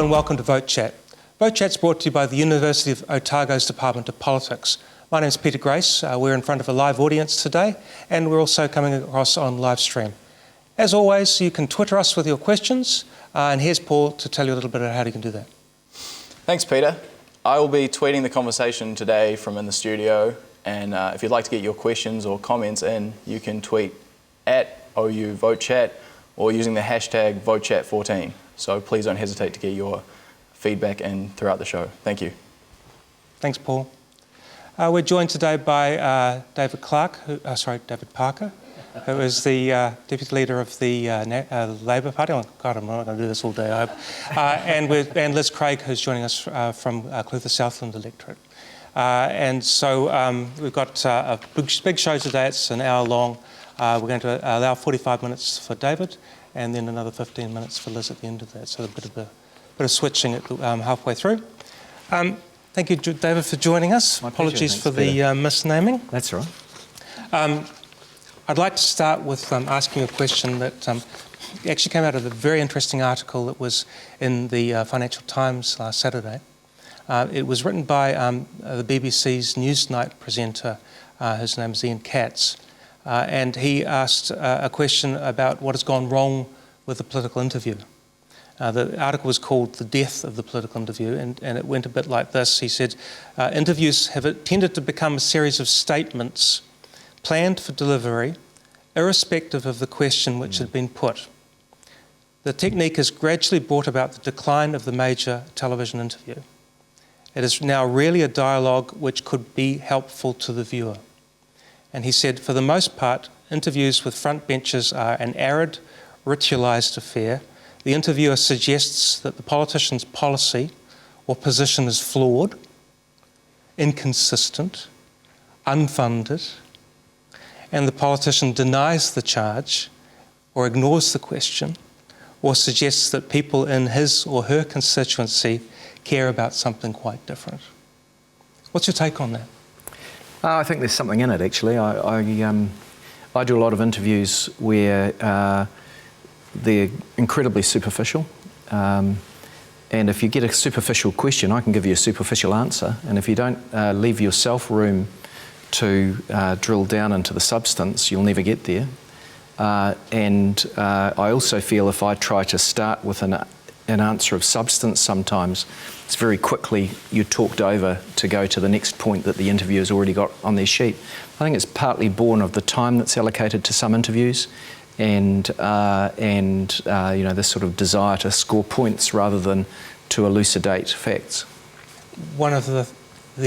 and welcome to Vote Chat. Vote Chat's brought to you by the University of Otago's Department of Politics. My name's Peter Grace. We're in front of a live audience today, and we're also coming across on live stream. As always, you can Twitter us with your questions, and here's Paul to tell you a little bit about how you can do that. Thanks, Peter. I will be tweeting the conversation today from in the studio, and if you'd like to get your questions or comments in, you can tweet at OU Vote Chat or using the hashtag VoteChat14. So please don't hesitate to get your feedback in throughout the show. Thank you. Thanks, Paul. We're joined today by David Parker, who is the Deputy Leader of the Labour Party. Oh, God, I'm not going to do this all day, I hope. And Liz Craig, who's joining us from Clutha Southland electorate. And so we've got a big show today. It's an hour long. We're going to allow 45 minutes for David and then another 15 minutes for Liz at the end of that. So a bit of switching at halfway through. Thank you, David, for joining us. My pleasure. Apologies Thanks, for the misnaming. That's all right. I'd like to start with asking a question that actually came out of a very interesting article that was in the Financial Times last Saturday. It was written by the BBC's Newsnight presenter, his name is Ian Katz, and he asked a question about what has gone wrong with the political interview. The article was called The Death of the Political Interview, and it went a bit like this. He said, interviews have tended to become a series of statements planned for delivery, irrespective of the question which had been put. The technique has gradually brought about the decline of the major television interview. It is now really a dialogue which could be helpful to the viewer. And he said, for the most part, interviews with front benchers are an arid, ritualised affair. The interviewer suggests that the politician's policy or position is flawed, inconsistent, unfunded, and the politician denies the charge or ignores the question or suggests that people in his or her constituency care about something quite different. What's your take on that? I think there's something in it, actually. I do a lot of interviews where they're incredibly superficial. And if you get a superficial question, I can give you a superficial answer. And if you don't leave yourself room to drill down into the substance, you'll never get there. And I also feel if I try to start with an answer of substance sometimes, it's very quickly you're talked over to go to the next point that the interviewer's already got on their sheet. I think it's partly born of the time that's allocated to some interviews and you know, this sort of desire to score points rather than to elucidate facts. One of the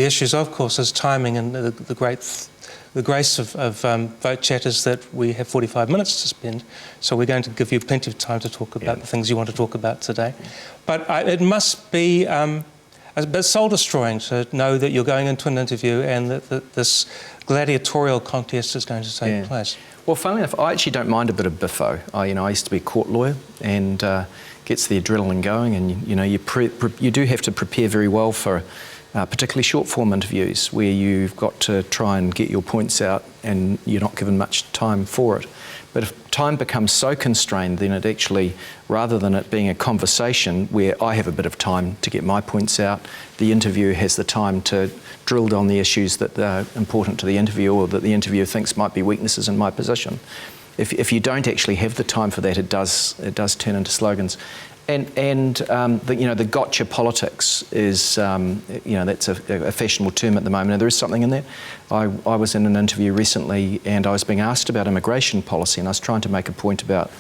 issues, of course, is timing, and the grace of Vote Chat is that we have 45 minutes to spend, so we're going to give you plenty of time to talk about the things you want to talk about today. But it must be a bit soul-destroying to know that you're going into an interview and that this gladiatorial contest is going to take place. Well, funnily enough, I actually don't mind a bit of biffo. I used to be a court lawyer, and gets the adrenaline going, and you do have to prepare very well for particularly short-form interviews where you've got to try and get your points out and you're not given much time for it. But if time becomes so constrained, then it actually, rather than it being a conversation where I have a bit of time to get my points out, the interviewer has the time to drill down the issues that are important to the interviewer or that the interviewer thinks might be weaknesses in my position. If you don't actually have the time for that, it does turn into slogans. And the gotcha politics is, that's a fashionable term at the moment, and there is something in that. I was in an interview recently and I was being asked about immigration policy, and I was trying to make a point about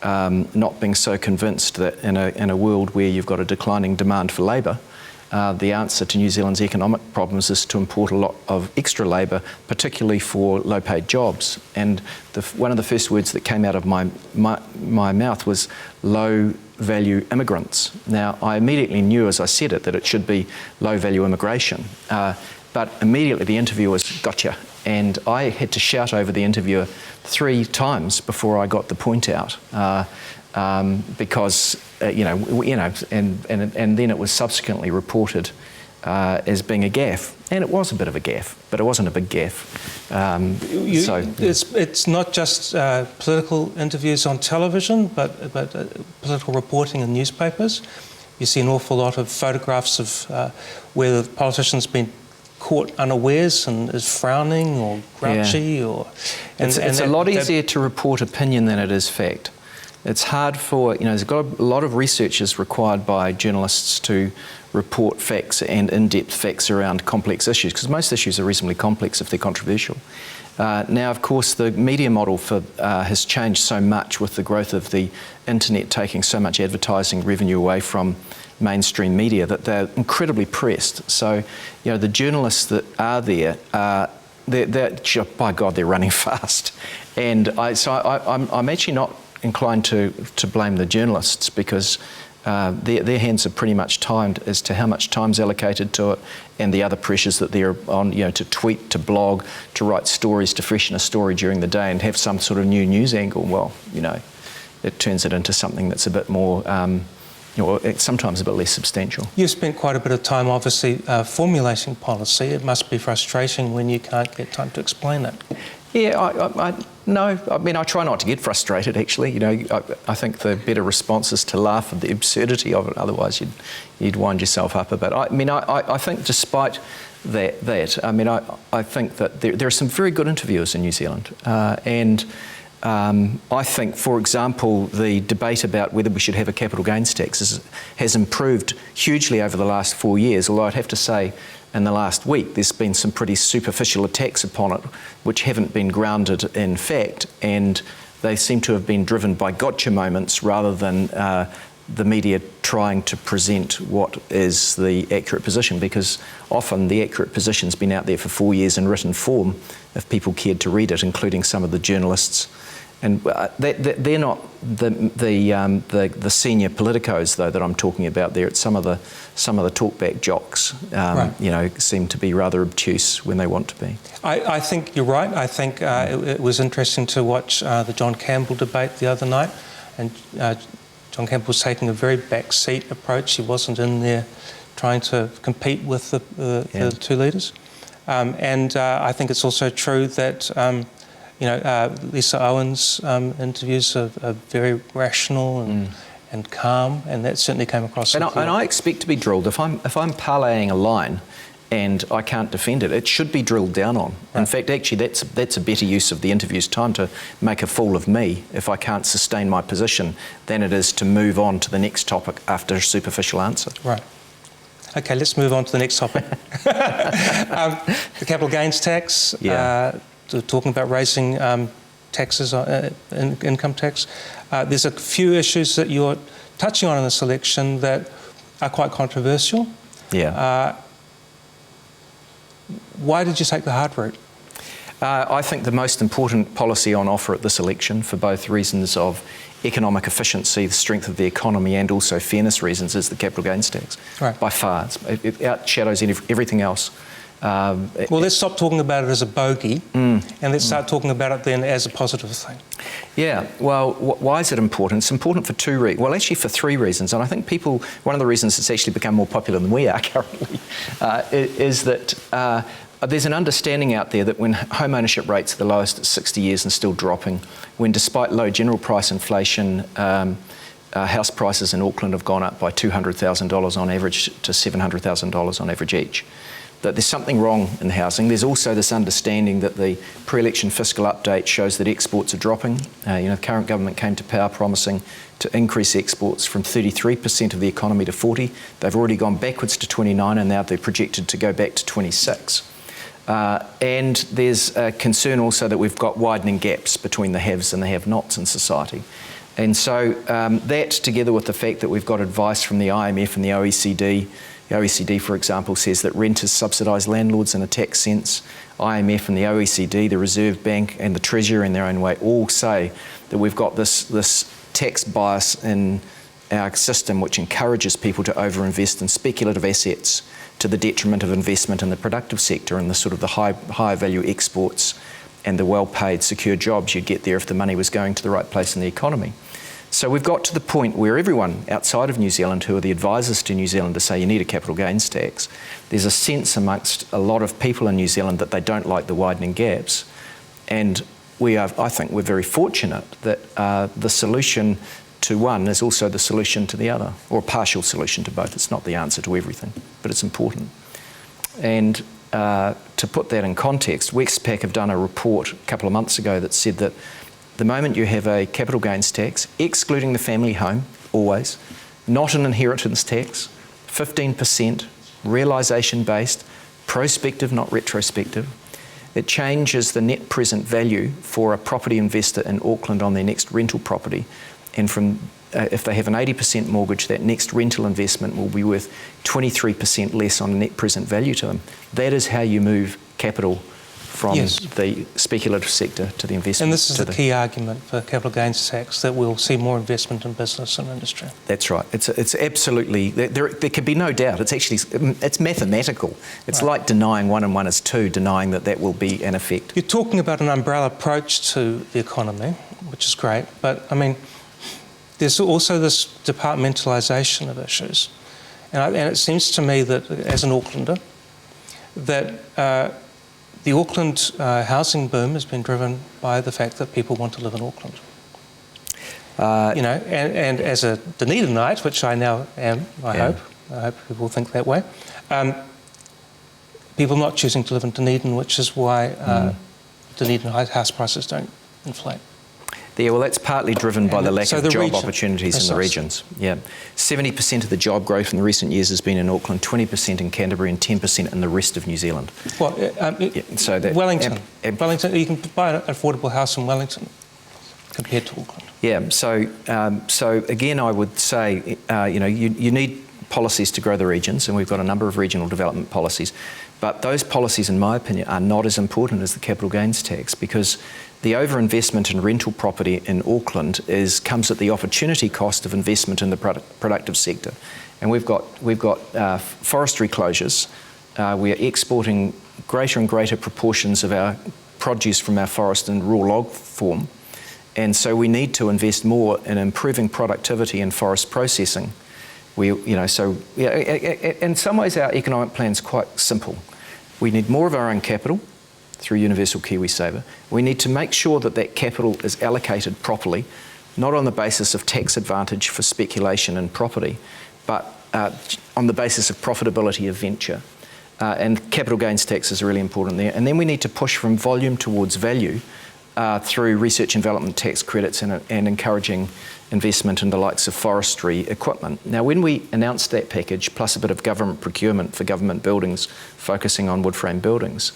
not being so convinced that in a world where you've got a declining demand for labour, the answer to New Zealand's economic problems is to import a lot of extra labour, particularly for low-paid jobs. And one of the first words that came out of my mouth was low-value immigrants. Now, I immediately knew as I said it that it should be low-value immigration. But immediately the interviewer was, gotcha. And I had to shout over the interviewer 3 times before I got the point out. Because and then it was subsequently reported as being a gaffe, and it was a bit of a gaffe, but it wasn't a big gaffe. It's not just political interviews on television, but political reporting in newspapers. You see an awful lot of photographs of where the politician's been caught unawares and is frowning or grouchy, or it's a lot easier to report opinion than it is fact. It's hard for, there's got a lot of research is required by journalists to report facts and in-depth facts around complex issues, because most issues are reasonably complex if they're controversial. Now, of course, the media model has changed so much with the growth of the internet taking so much advertising revenue away from mainstream media that they're incredibly pressed. So, the journalists that are there, by God, they're running fast. And I'm actually not inclined to blame the journalists, because their hands are pretty much timed as to how much time's allocated to it, and the other pressures that they're on, to tweet, to blog, to write stories, to freshen a story during the day and have some sort of new news angle. Well, it turns it into something that's a bit more, sometimes a bit less substantial. You've spent quite a bit of time, obviously, formulating policy. It must be frustrating when you can't get time to explain it. Yeah, no. I mean, I try not to get frustrated, actually. I think the better response is to laugh at the absurdity of it. Otherwise, you'd wind yourself up a bit. I think despite that, I think that there are some very good interviewers in New Zealand. I think, for example, the debate about whether we should have a capital gains tax has improved hugely over the last 4 years, although I'd have to say in the last week there's been some pretty superficial attacks upon it which haven't been grounded in fact, and they seem to have been driven by gotcha moments rather than the media trying to present what is the accurate position, because often the accurate position's been out there for 4 years in written form if people cared to read it, including some of the journalists. And they're not the senior politicos, though, that I'm talking about there. It's some of the talkback jocks, seem to be rather obtuse when they want to be. I think you're right. I think it was interesting to watch the John Campbell debate the other night, and John Campbell was taking a very backseat approach. He wasn't in there trying to compete with the two leaders. I think it's also true that Lisa Owen's interviews are very rational and calm, and that certainly came across. And I expect to be drilled. If I'm parlaying a line and I can't defend it, it should be drilled down on. Right. In fact, actually, that's a better use of the interview's time to make a fool of me if I can't sustain my position than it is to move on to the next topic after a superficial answer. Right. Okay, let's move on to the next topic. The capital gains tax. Yeah. Talking about raising taxes, income tax. There's a few issues that you're touching on in this election that are quite controversial. Yeah. Why did you take the hard route? I think the most important policy on offer at this election, for both reasons of economic efficiency, the strength of the economy, and also fairness reasons, is the capital gains tax. Right. By far. It outshadows everything else. Well, let's stop talking about it as a bogey and let's start talking about it then as a positive thing. Yeah, well, why is it important? It's important for for 3 reasons. And I think one of the reasons it's actually become more popular than we are currently is that there's an understanding out there that when home ownership rates are the lowest at 60 years and still dropping, when despite low general price inflation, house prices in Auckland have gone up by $200,000 on average to $700,000 on average each, that there's something wrong in housing. There's also this understanding that the pre-election fiscal update shows that exports are dropping. The current government came to power promising to increase exports from 33% of the economy to 40%. They've already gone backwards to 29%, and now they're projected to go back to 26%. And there's a concern also that we've got widening gaps between the haves and the have-nots in society. And so that, together with the fact that we've got advice from the IMF and the OECD, the OECD, for example, says that renters subsidise landlords in a tax sense. IMF and the OECD, the Reserve Bank and the Treasury in their own way all say that we've got this tax bias in our system which encourages people to overinvest in speculative assets to the detriment of investment in the productive sector and the sort of the high value exports and the well-paid secure jobs you'd get there if the money was going to the right place in the economy. So we've got to the point where everyone outside of New Zealand who are the advisors to New Zealand to say you need a capital gains tax, there's a sense amongst a lot of people in New Zealand that they don't like the widening gaps. And I think we're very fortunate that the solution to one is also the solution to the other, or a partial solution to both. It's not the answer to everything, but it's important. And to put that in context, Westpac have done a report a couple of months ago that said that the moment you have a capital gains tax, excluding the family home, always, not an inheritance tax, 15%, realisation based, prospective, not retrospective, it changes the net present value for a property investor in Auckland on their next rental property. And from if they have an 80% mortgage, that next rental investment will be worth 23% less on a net present value to them. That is how you move capital from the speculative sector to the investment. And this is the key argument for capital gains tax, that we'll see more investment in business and industry. That's right. It's absolutely, there can be no doubt. It's mathematical. It's like denying 1 and 1 is 2, denying that will be an effect. You're talking about an umbrella approach to the economy, which is great, but I mean, there's also this departmentalisation of issues. And it seems to me that, as an Aucklander, that the Auckland housing boom has been driven by the fact that people want to live in Auckland. And as a Dunedinite, which I now am, I hope people think that way, people not choosing to live in Dunedin, which is why Dunedin house prices don't inflate. Yeah, well, that's partly driven by the lack of job region, opportunities in the regions. Yeah, 70% of the job growth in the recent years has been in Auckland, 20% in Canterbury, and 10% in the rest of New Zealand. Well, so that Wellington, you can buy an affordable house in Wellington compared to Auckland. Yeah. So again, I would say, you need policies to grow the regions, and we've got a number of regional development policies. But those policies, in my opinion, are not as important as the capital gains tax, because the overinvestment in rental property in Auckland comes at the opportunity cost of investment in the productive sector. And we've got forestry closures. We are exporting greater and greater proportions of our produce from our forest in raw log form. And so we need to invest more in improving productivity and forest processing. In some ways our economic plan is quite simple. We need more of our own capital through Universal KiwiSaver. We need to make sure that capital is allocated properly, not on the basis of tax advantage for speculation in property, but on the basis of profitability of venture. And capital gains tax is really important there. And then we need to push from volume towards value through research and development tax credits and encouraging investment in the likes of forestry equipment. Now, when we announced that package, plus a bit of government procurement for government buildings, focusing on wood frame buildings,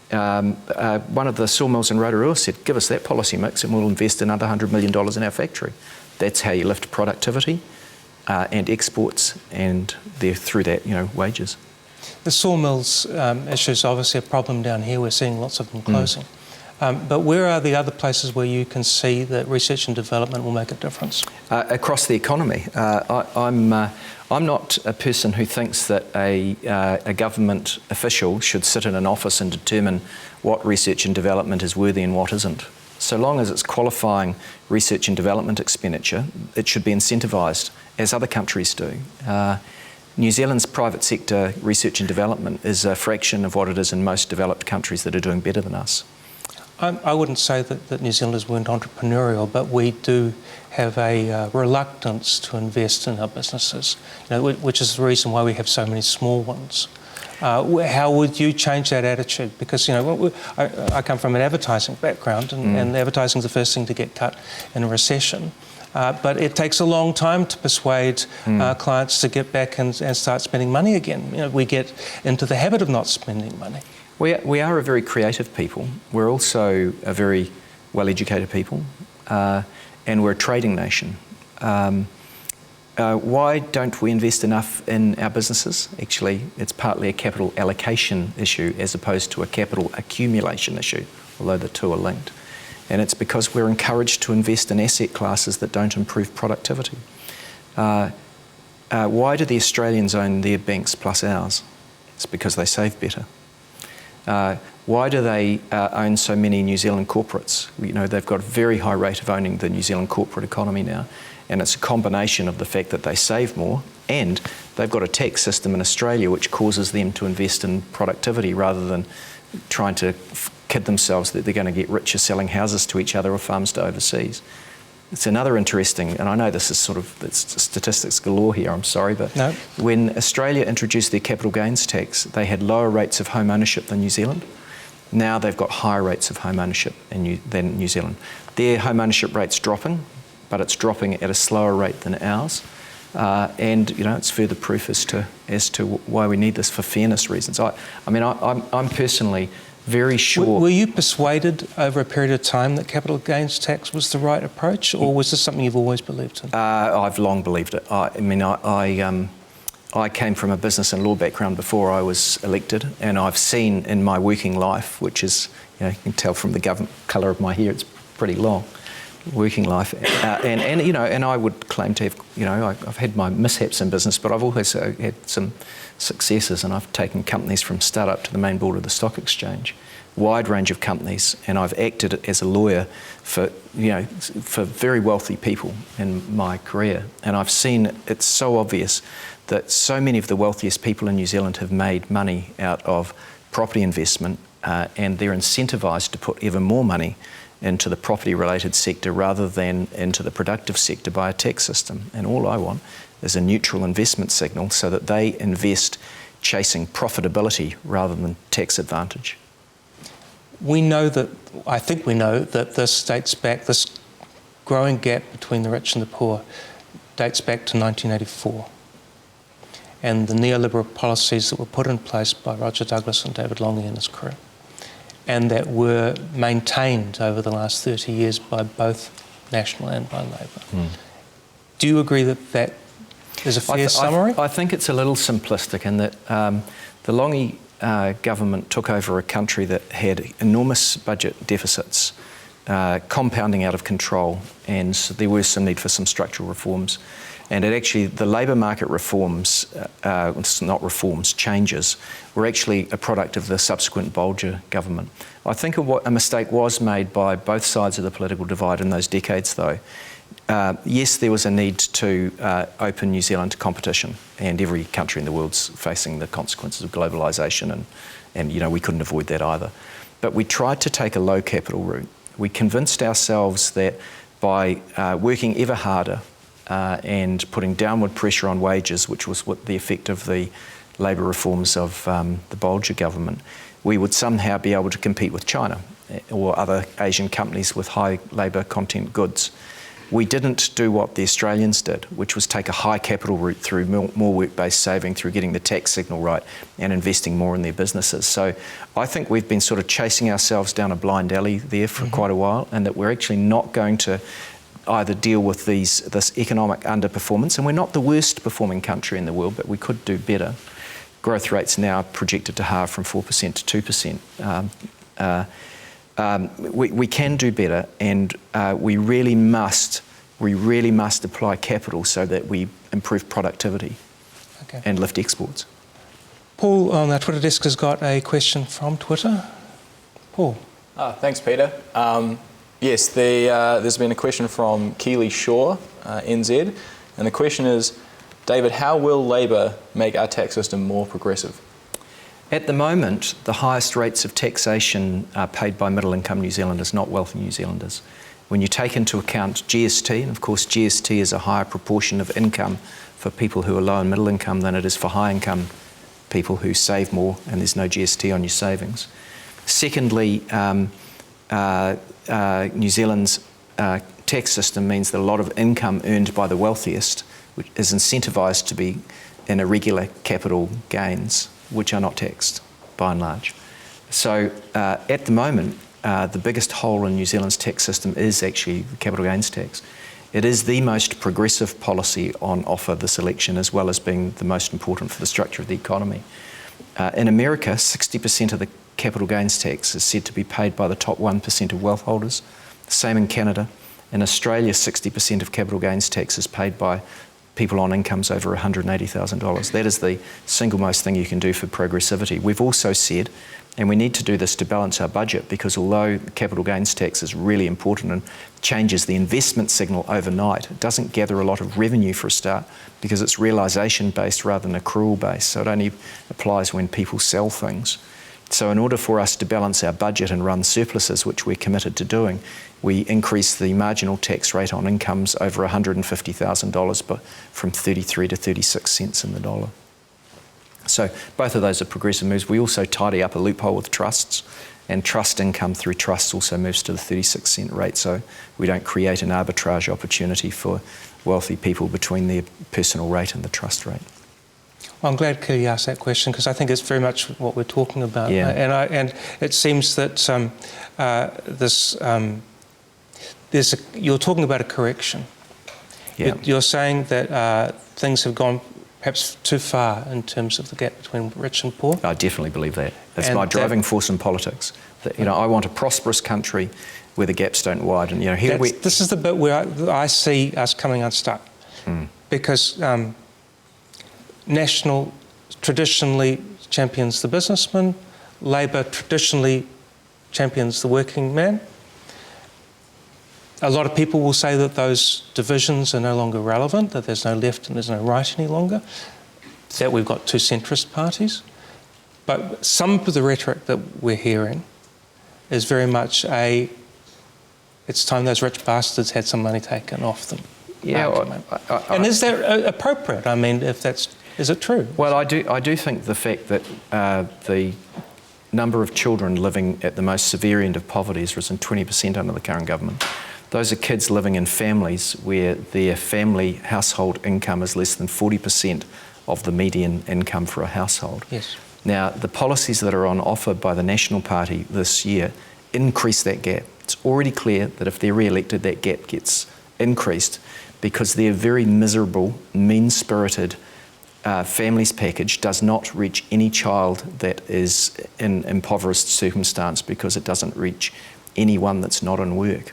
one of the sawmills in Rotorua said, give us that policy mix and we'll invest another $100 million in our factory. That's how you lift productivity and exports, and through that, wages. The sawmills issue is obviously a problem down here. We're seeing lots of them closing. But where are the other places where you can see that research and development will make a difference? Across the economy. I'm not a person who thinks that a government official should sit in an office and determine what research and development is worthy and what isn't. So long as it's qualifying research and development expenditure, it should be incentivised, as other countries do. New Zealand's private sector research and development is a fraction of what it is in most developed countries that are doing better than us. I wouldn't say that New Zealanders weren't entrepreneurial, but we do have a reluctance to invest in our businesses, which is the reason why we have so many small ones. How would you change that attitude? Because I come from an advertising background, and advertising is the first thing to get cut in a recession. But it takes a long time to persuade clients to get back and start spending money again. We get into the habit of not spending money. We are a very creative people. We're also a very well-educated people, and we're a trading nation. Why don't we invest enough in our businesses? Actually, it's partly a capital allocation issue as opposed to a capital accumulation issue, although the two are linked. And it's because we're encouraged to invest in asset classes that don't improve productivity. Why do the Australians own their banks plus ours? It's because they save better. Why do they own so many New Zealand corporates? They've got a very high rate of owning the New Zealand corporate economy now, and it's a combination of the fact that they save more, and they've got a tax system in Australia which causes them to invest in productivity rather than trying to kid themselves that they're going to get richer selling houses to each other or farms to overseas. It's another interesting, and I know this is sort of it's statistics galore here, I'm sorry, but No. when Australia introduced their capital gains tax, they had lower rates of home ownership than New Zealand. Now they've got higher rates of home ownership than New Zealand. Their home ownership rate's dropping, but it's dropping at a slower rate than ours. And it's further proof as to why we need this for fairness reasons. I'm personally very sure. Were you persuaded over a period of time that capital gains tax was the right approach, or was this something you've always believed in? I've long believed it. I came from a business and law background before I was elected, and I've seen in my working life, which is, you can tell from the colour of my hair, it's pretty long. Working life, and I would claim to have, I've had my mishaps in business, but I've also had some successes, and I've taken companies from start-up to the main board of the stock exchange, wide range of companies, and I've acted as a lawyer for very wealthy people in my career, and I've seen it's so obvious that so many of the wealthiest people in New Zealand have made money out of property investment, and they're incentivised to put ever more money into the property-related sector rather than into the productive sector by a tax system. And all I want is a neutral investment signal so that they invest chasing profitability rather than tax advantage. I think we know that this growing gap between the rich and the poor dates back to 1984. And the neoliberal policies that were put in place by Roger Douglas and David Lange and his crew, and that were maintained over the last 30 years by both National and by Labour. Do you agree that is a fair summary? I think it's a little simplistic in that the Lange government took over a country that had enormous budget deficits, compounding out of control, and so there was some need for some structural reforms. And the labour market reforms, changes, were actually a product of the subsequent Bolger government. I think a mistake was made by both sides of the political divide in those decades, though. Yes, there was a need to open New Zealand to competition, and every country in the world's facing the consequences of globalisation, and we couldn't avoid that either. But we tried to take a low capital route. We convinced ourselves that by working ever harder, and putting downward pressure on wages, which was what the effect of the labour reforms of the Bolger government, we would somehow be able to compete with China or other Asian companies with high labour content goods. We didn't do what the Australians did, which was take a high capital route through more work-based saving, through getting the tax signal right and investing more in their businesses. So I think we've been sort of chasing ourselves down a blind alley there for quite a while, and that we're actually not going to either deal with this economic underperformance, and we're not the worst performing country in the world, but we could do better. Growth rates now projected to halve from 4% to 2%. We can do better, and we really must apply capital so that we improve productivity and lift exports. Paul on our Twitter desk has got a question from Twitter. Paul. Thanks, Peter. Yes, there's been a question from Keely Shaw, NZ, and the question is, David, how will Labour make our tax system more progressive? At the moment, the highest rates of taxation are paid by middle-income New Zealanders, not wealthy New Zealanders. When you take into account GST, and of course GST is a higher proportion of income for people who are low and middle income than it is for high-income people who save more, and there's no GST on your savings. Secondly, New Zealand's tax system means that a lot of income earned by the wealthiest which is incentivised to be in irregular capital gains, which are not taxed by and large. So at the moment, the biggest hole in New Zealand's tax system is actually the capital gains tax. It is the most progressive policy on offer this election, as well as being the most important for the structure of the economy. In America, 60% of the capital gains tax is said to be paid by the top 1% of wealth holders. Same in Canada. In Australia, 60% of capital gains tax is paid by people on incomes over $180,000. That is the single most thing you can do for progressivity. We've also said, and we need to do this to balance our budget, because although capital gains tax is really important and changes the investment signal overnight, it doesn't gather a lot of revenue for a start, because it's realisation based rather than accrual based, so it only applies when people sell things. So in order for us to balance our budget and run surpluses, which we're committed to doing, we increase the marginal tax rate on incomes over $150,000 but from 33 to 36 cents in the dollar. So both of those are progressive moves. We also tidy up a loophole with trusts, and trust income through trusts also moves to the 36 cent rate, so we don't create an arbitrage opportunity for wealthy people between their personal rate and the trust rate. Well, I'm glad Kelly asked that question because I think it's very much what we're talking about. Yeah. And it seems that you're talking about a correction. Yeah. You're saying that things have gone perhaps too far in terms of the gap between rich and poor. I definitely believe that. It's And my driving force in politics. That, I want a prosperous country where the gaps don't widen. This is the bit where I see us coming unstuck. Because National traditionally champions the businessman, Labor traditionally champions the working man. A lot of people will say that those divisions are no longer relevant, that there's no left and there's no right any longer, that we've got two centrist parties. But some of the rhetoric that we're hearing is very much it's time those rich bastards had some money taken off them. Yeah, and is that appropriate? I mean, is it true? Well, I do think the fact that the number of children living at the most severe end of poverty has risen 20% under the current government. Those are kids living in families where their family household income is less than 40% of the median income for a household. Yes. Now, the policies that are on offer by the National Party this year increase that gap. It's already clear that if they're re-elected, that gap gets increased because their very miserable, mean-spirited families package does not reach any child that is in impoverished circumstance because it doesn't reach anyone that's not in work.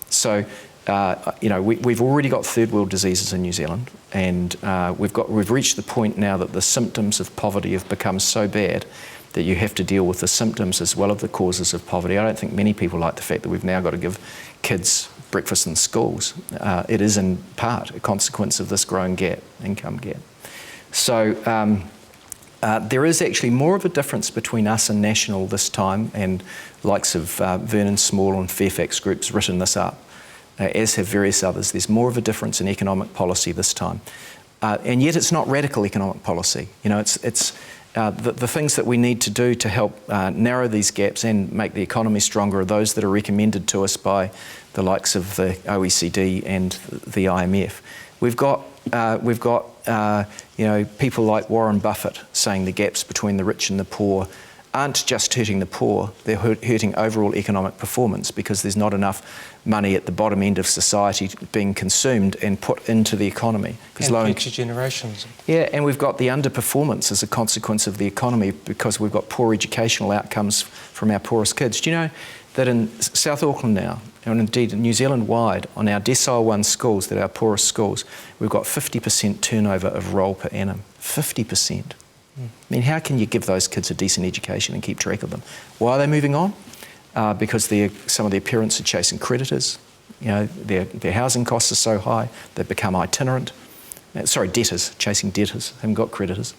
So, we've already got third world diseases in New Zealand, and we've reached the point now that the symptoms of poverty have become so bad that you have to deal with the symptoms as well as the causes of poverty. I don't think many people like the fact that we've now got to give kids breakfast in schools. It is in part a consequence of this growing gap, income gap. So there is actually more of a difference between us and National this time, and likes of Vernon Small and Fairfax Group's written this up, as have various others. There's more of a difference in economic policy this time. And yet it's not radical economic policy. It's the things that we need to do to help narrow these gaps and make the economy stronger are those that are recommended to us by the likes of the OECD and the IMF. We've got people like Warren Buffett saying the gaps between the rich and the poor aren't just hurting the poor, they're hurting overall economic performance because there's not enough money at the bottom end of society being consumed and put into the economy. And future generations. Yeah, and we've got the underperformance as a consequence of the economy because we've got poor educational outcomes from our poorest kids. Do you know that in South Auckland now, and indeed New Zealand-wide, on our Decile 1 schools, that are our poorest schools, we've got 50% turnover of roll per annum. 50%. I mean, how can you give those kids a decent education and keep track of them? Why are they moving on? Because some of their parents are chasing creditors. Their housing costs are so high, they've become itinerant. Debtors, chasing debtors, haven't got creditors.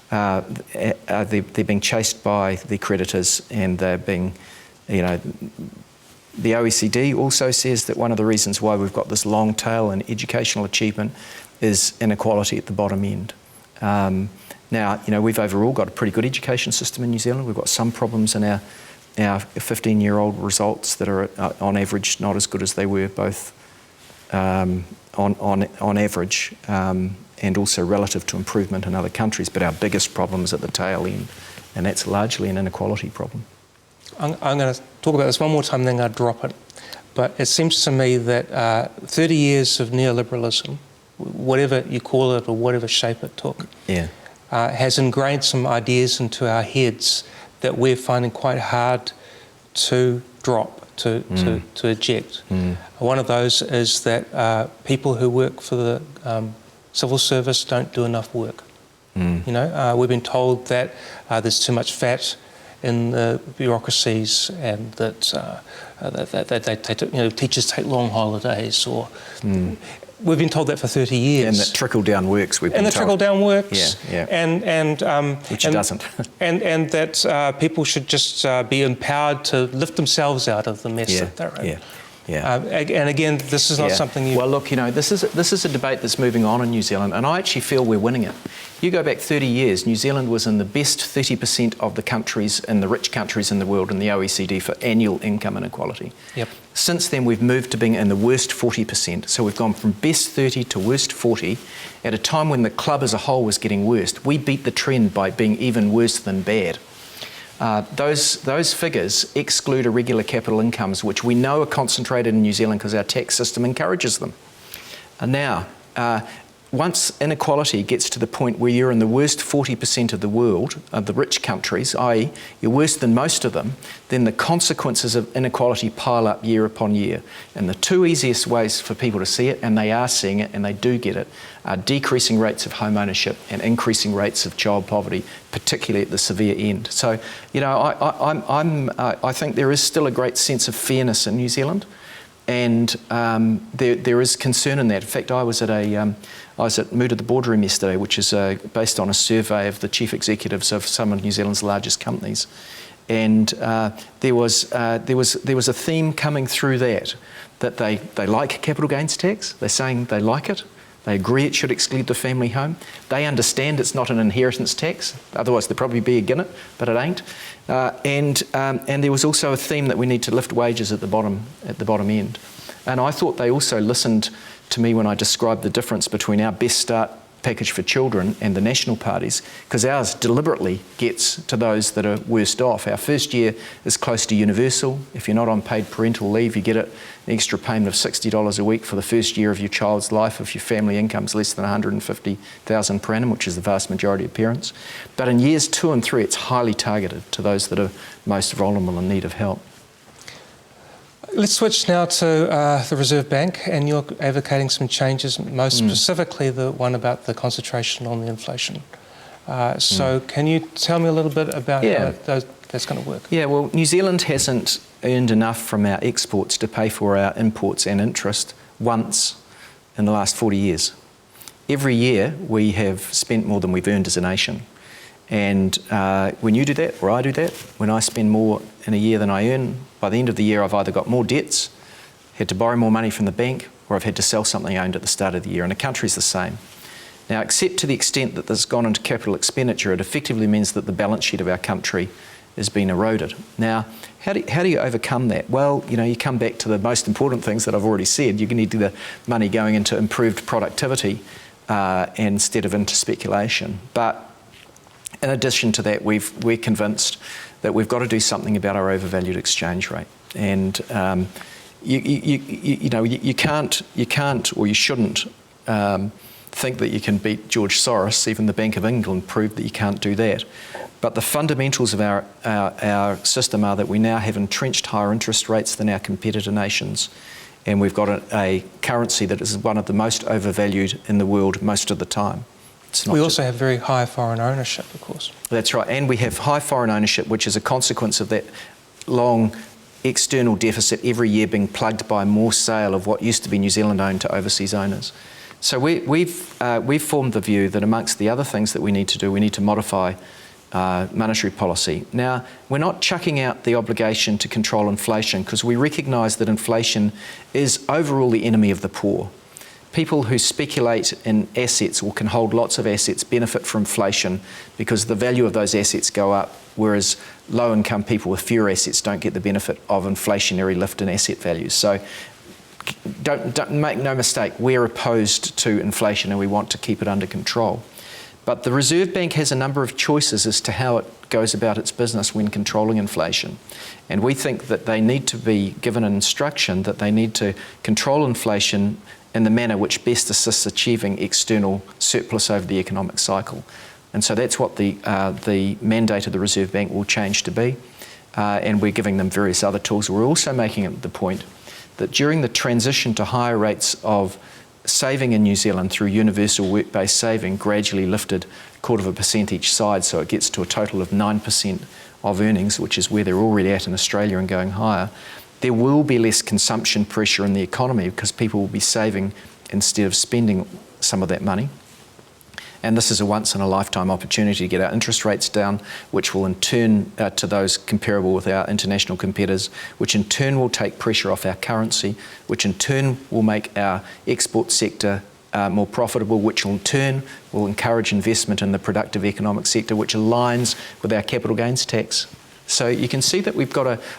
They're being chased by the creditors, and they're being, the OECD also says that one of the reasons why we've got this long tail in educational achievement is inequality at the bottom end. Now, we've overall got a pretty good education system in New Zealand. We've got some problems in our 15-year-old results that are, on average, not as good as they were, both on average and also relative to improvement in other countries. But our biggest problem is at the tail end, and that's largely an inequality problem. I'm going to talk about this one more time, then I'll drop it. But it seems to me that 30 years of neoliberalism, whatever you call it or whatever shape it took, has ingrained some ideas into our heads that we're finding quite hard to drop, to eject. One of those is that people who work for the civil service don't do enough work. We've been told that there's too much fat in the bureaucracies, and that teachers take long holidays, or we've been told that for 30 years. And that trickle-down works, we've been And the told. trickle-down works. Yeah. Which it doesn't. and that people should just be empowered to lift themselves out of the mess that they're in. And again, this is not something you... Well, look, this is a debate that's moving on in New Zealand, and I actually feel we're winning it. You go back 30 years, New Zealand was in the best 30% of the countries, in the rich countries in the world in the OECD for annual income inequality. Yep. Since then, we've moved to being in the worst 40%. So we've gone from best 30 to worst 40 at a time when the club as a whole was getting worse. We beat the trend by being even worse than bad. Those figures exclude irregular capital incomes, which we know are concentrated in New Zealand because our tax system encourages them. And now, once inequality gets to the point where you're in the worst 40% of the world, of the rich countries, i.e. you're worse than most of them, then the consequences of inequality pile up year upon year. And the two easiest ways for people to see it, and they are seeing it and they do get it, are decreasing rates of home ownership and increasing rates of child poverty, particularly at the severe end. So, I think there is still a great sense of fairness in New Zealand. And there is concern in that. In fact, I was at Mood at the Boardroom yesterday, which is based on a survey of the chief executives of some of New Zealand's largest companies, and there was a theme coming through that they like capital gains tax. They're saying they like it. They agree it should exclude the family home. They understand it's not an inheritance tax. Otherwise, there'd probably be again it, but it ain't. And there was also a theme that we need to lift wages at the bottom end. And I thought they also listened to me when I described the difference between our Best Start package for children and the National Party's, because ours deliberately gets to those that are worst off. Our first year is close to universal. If you're not on paid parental leave, you get an extra payment of $60 a week for the first year of your child's life if your family income's less than $150,000 per annum, which is the vast majority of parents. But in years 2 and 3, it's highly targeted to those that are most vulnerable and in need of help. Let's switch now to the Reserve Bank, and you're advocating some changes, most specifically the one about the concentration on the inflation. So can you tell me a little bit about how that's going to work? Yeah, well, New Zealand hasn't earned enough from our exports to pay for our imports and interest once in the last 40 years. Every year we have spent more than we've earned as a nation. And when you do that, or I do that, when I spend more in a year than I earn, by the end of the year I've either got more debts, had to borrow more money from the bank, or I've had to sell something I owned at the start of the year, and the country's the same. Now, except to the extent that this has gone into capital expenditure, it effectively means that the balance sheet of our country has been eroded. Now, how do you overcome that? Well, you come back to the most important things that I've already said. You need the money going into improved productivity instead of into speculation. But in addition to that, we're convinced that we've got to do something about our overvalued exchange rate. And you can't, or you shouldn't think that you can beat George Soros. Even the Bank of England proved that you can't do that. But the fundamentals of our system are that we now have entrenched higher interest rates than our competitor nations, and we've got a currency that is one of the most overvalued in the world most of the time. We also have very high foreign ownership, of course. That's right, and we have high foreign ownership, which is a consequence of that long external deficit every year being plugged by more sale of what used to be New Zealand owned to overseas owners. So we've formed the view that amongst the other things that we need to do, we need to modify monetary policy. Now, we're not chucking out the obligation to control inflation because we recognise that inflation is overall the enemy of the poor. People who speculate in assets or can hold lots of assets benefit from inflation because the value of those assets go up, whereas low-income people with fewer assets don't get the benefit of inflationary lift in asset values. So don't make no mistake, we're opposed to inflation and we want to keep it under control. But the Reserve Bank has a number of choices as to how it goes about its business when controlling inflation. And we think that they need to be given an instruction that they need to control inflation in the manner which best assists achieving external surplus over the economic cycle. And so that's what the mandate of the Reserve Bank will change to be. And we're giving them various other tools. We're also making it the point that during the transition to higher rates of saving in New Zealand through universal work-based saving, gradually lifted 0.25% each side, so it gets to a total of 9% of earnings, which is where they're already at in Australia and going higher, there will be less consumption pressure in the economy because people will be saving instead of spending some of that money. And this is a once-in-a-lifetime opportunity to get our interest rates down, which will in turn to those comparable with our international competitors, which in turn will take pressure off our currency, which in turn will make our export sector more profitable, which in turn will encourage investment in the productive economic sector, which aligns with our capital gains tax. So you can see that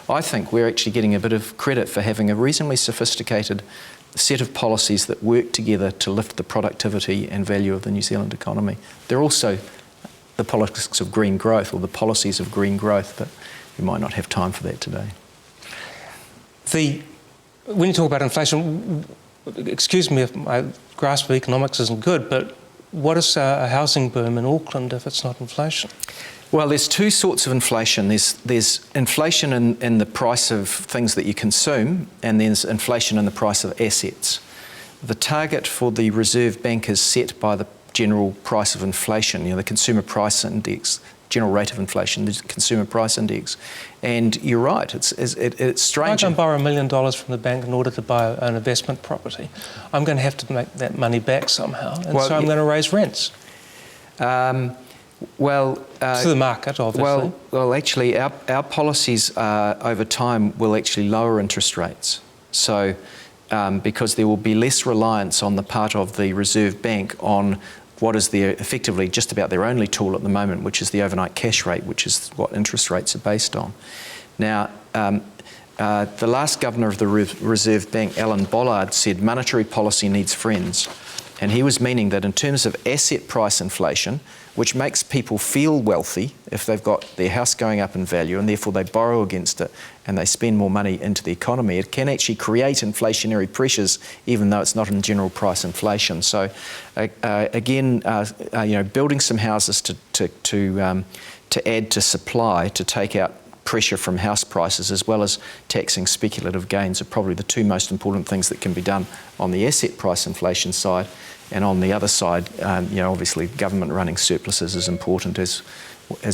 I think we're actually getting a bit of credit for having a reasonably sophisticated set of policies that work together to lift the productivity and value of the New Zealand economy. They're also the politics of green growth, or the policies of green growth, but we might not have time for that today. When you talk about inflation, excuse me if my grasp of economics isn't good, but what is a housing boom in Auckland if it's not inflation? Well, there's two sorts of inflation. There's inflation in the price of things that you consume, and there's inflation in the price of assets. The target for the Reserve Bank is set by the general price of inflation, the Consumer Price Index, general rate of inflation, the Consumer Price Index. And you're right, it's strange. I can borrow $1 million from the bank in order to buy an investment property. I'm going to have to make that money back somehow, and so I'm going to raise rents. To the market, obviously. Well, actually, our policies over time will actually lower interest rates. So, because there will be less reliance on the part of the Reserve Bank on what is effectively just about their only tool at the moment, which is the overnight cash rate, which is what interest rates are based on. Now, the last governor of the Reserve Bank, Alan Bollard, said monetary policy needs friends. And he was meaning that in terms of asset price inflation, which makes people feel wealthy if they've got their house going up in value and therefore they borrow against it and they spend more money into the economy, it can actually create inflationary pressures even though it's not in general price inflation. So again, building some houses to add to supply, to take out pressure from house prices, as well as taxing speculative gains, are probably the two most important things that can be done on the asset price inflation side. And on the other side, obviously government running surpluses is important, as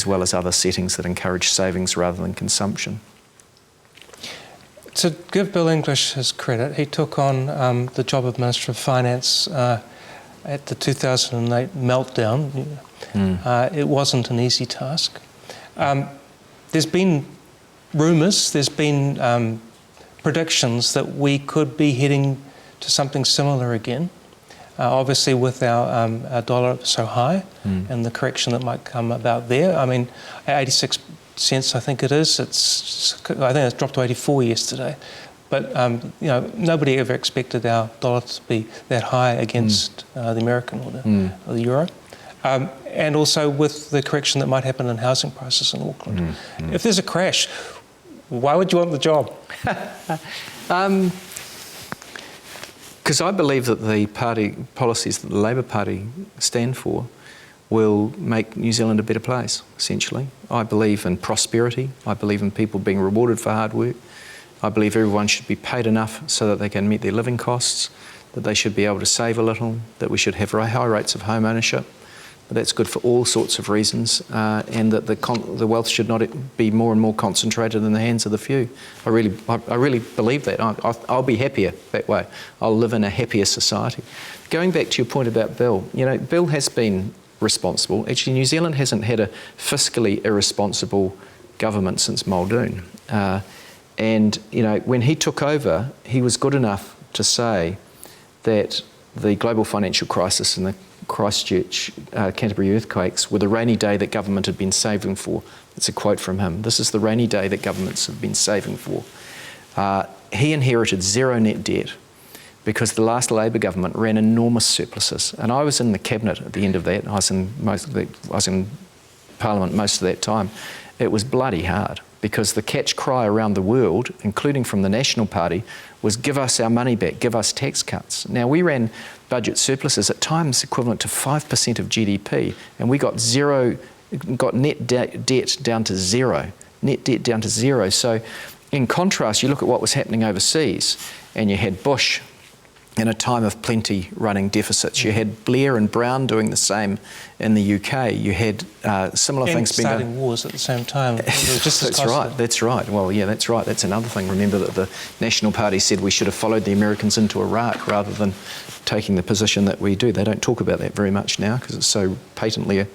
well as other settings that encourage savings rather than consumption. To give Bill English his credit, he took on the job of Minister of Finance at the 2008 meltdown. It wasn't an easy task. There's been rumours, there's been predictions that we could be heading to something similar again. Obviously with our dollar so high and the correction that might come about there. I mean, 86 cents I think it is. I think it's dropped to 84 yesterday. But nobody ever expected our dollar to be that high against the American or the euro. And also with the correction that might happen in housing prices in Auckland. If there's a crash, why would you want the job? Because I believe that the party policies that the Labour Party stand for will make New Zealand a better place, essentially. I believe in prosperity. I believe in people being rewarded for hard work. I believe everyone should be paid enough so that they can meet their living costs, that they should be able to save a little, that we should have high rates of home ownership. But that's good for all sorts of reasons, and that the wealth should not be more and more concentrated in the hands of the few. I really believe that. I'll be happier that way. I'll live in a happier society. Going back to your point about Bill, Bill has been responsible. Actually, New Zealand hasn't had a fiscally irresponsible government since Muldoon. And when he took over, he was good enough to say that the global financial crisis and the Christchurch, Canterbury earthquakes were the rainy day that government had been saving for. It's a quote from him. This is the rainy day that governments have been saving for. He inherited zero net debt because the last Labour government ran enormous surpluses. And I was in the cabinet at the end of that. I was in Parliament most of that time. It was bloody hard because the catch cry around the world, including from the National Party, was give us our money back, give us tax cuts. Now, we ran budget surpluses at times equivalent to 5% of GDP, and we got net debt down to zero. Net debt down to zero. So in contrast, you look at what was happening overseas, and you had Bush in a time of plenty running deficits. You had Blair and Brown doing the same in the UK. You had similar things being done. starting wars at the same time. It was just as That's costly. right, that's right. Well, yeah, that's right. That's another thing. Remember that the National Party said we should have followed the Americans into Iraq rather than taking the position that we do. They don't talk about that very much now because it's so patently